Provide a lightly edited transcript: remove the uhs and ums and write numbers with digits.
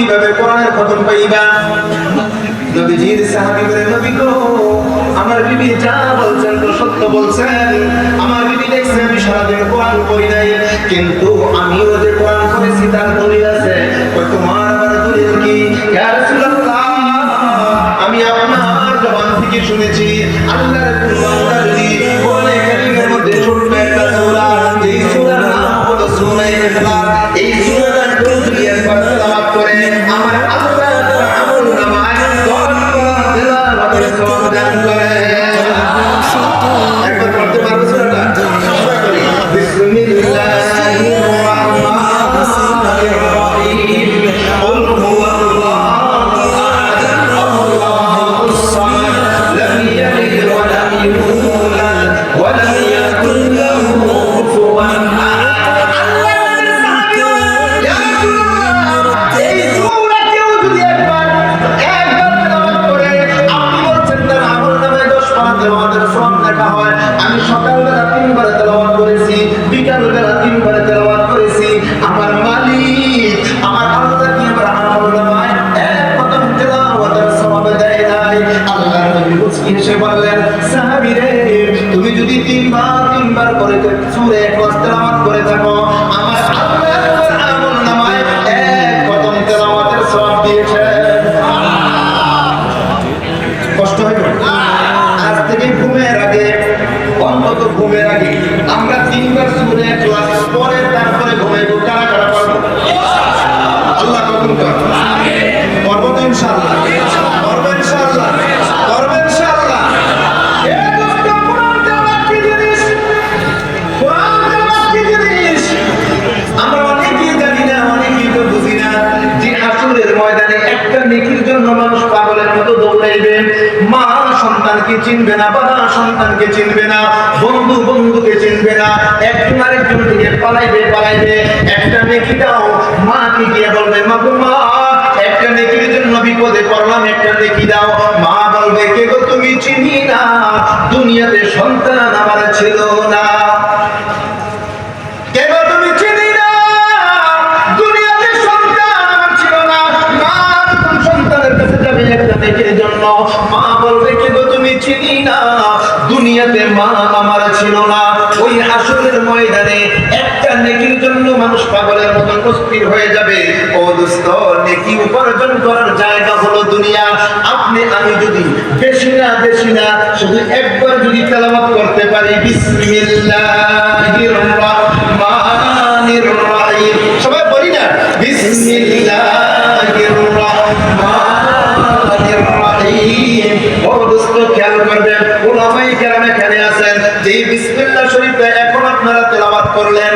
কিভাবে কোরআনের খতম পাইবা? নবীজির সাহাবী বলে, নবী গো, আমার বিবি যা বলছেন তো সত্য বলছেন। আমার বিবি দেখছে আমি সারাদিন কোরআন পড়ি নাই, কিন্তু আমিও যে কোরআন পড়েছি তার দলিল আছে। ওই তোমার আবার দলিল কি? ইয়া রাসূলুল্লাহ, আমি আপনার জবান থেকে শুনেছি আল্লাহর কুরআনটা যদি কোরআনে কারীমের মধ্যে ছোট্ট একটা সূরা, এই সূরার নাম হলো সূরা ইখলাস। এই সূরাটা যদি একবার তেলাওয়াত করে আমার আল্লাহ তার আমলনামায় 10 বার তেলাওয়াতের সওয়াব দান করে। একবার পড়তে পারবে সূরাটা? সবাই বলি বিসমিল্লাহির রাহমানির রাহিম। কুল হুয়াল্লাহু আহাদ আল্লাহুস সামাদ লাম ইয়ালিদ ওয়া লাম ইউলাদ ওয়া লাম ইয়াকুল লাহু কুফুওয়ান আহাদ। আমি সকালবেলা 3 বার তেলাওয়াত করেছি, বিকালবেলা 3 বার তেলাওয়াত করেছি। আমার মালিক আমার আল্লাহ কি আমার আমলনামায় এক কদম তেলাওয়াতের সওয়াব দেয় নাই। আল্লাহর নবী মুস্কি হেসে বললেন, সাহাবী রে, তুমি যদি 3 বার করে সূরা ইখলাস তেলাওয়াত করে থাকো, আমার আল্লাহ তোমার আমলনামায় এক কদম তেলাওয়াতের সওয়াব দিয়েছে। কষ্ট হয় না? আজ থেকে ঘুমের আগে, অন্তত ঘুমের আগে আমরা 3 বার সূরা ইখলাস পড়ে তারপরে ঘুমাইব। কারা কারা পারবো? আল্লাহ কবুল করুন। আমিন। পড়বো তো ইনশাআল্লাহ? পড়বো ইনশাআল্লাহ? পড়বো ইনশাআল্লাহ? এ দোস্ত, কোরআন তেলাওয়াত কি জিনিস? কোরআন তেলাওয়াত কি জিনিস? আমরা অনেকেই জানি না, অনেকেই তো বুঝি না যে আসরের ময়দানে একটা নেকির জন্য মানুষ পাগলের মতো দৌড়াইবে। মা সন্তানকে চিনবে না, বাবা সন্তানকে চিনবে না, বন্ধু বন্ধুকে চিনবে না, একজন আরেকজন থেকে পালাইবে। একটা নেকি দাও, মাকে গিয়ে বলবে, মা গো মা, একটা নেকির জন্য বিপদে পড়লাম, একটা নেকি দাও। মা বলবে, কে গো তুমি? চিনি না, দুনিয়াতে সন্তান আমার ছিল না। কে গো তুমি? চিনি না, দুনিয়াতে সন্তান আমার ছিল না। মা যখন সন্তানের কাছে যাবে একটা নেকির জন্য, মা বলবে, কে গো তুমি? চিনি না, দুনিয়াতে মা আমার ছিল না। ওই হাসরের ময়দানে একটা নেকির জন্য মানুষ পাগলের মতো অস্থির হয়ে যাবে। ও দোস্ত, নেকি উপার্জন করার জায়গা হলো দুনিয়া। আপনি আমি যদি বেশি না শুধু একবার যদি তেলাওয়াত করতে পারি, বিসমিল্লাহির রাহমানির রাহিম, সবাই বলি না, বিসমিল্লাহির রাহমানির রাহিম। ও দোস্ত, খেয়াল করবেন, উলামায়ে কেরাম এখানে আছেন, যে বিসমিল্লাহ শরীফটা এখন আপনারা তেলাওয়াত করলেন,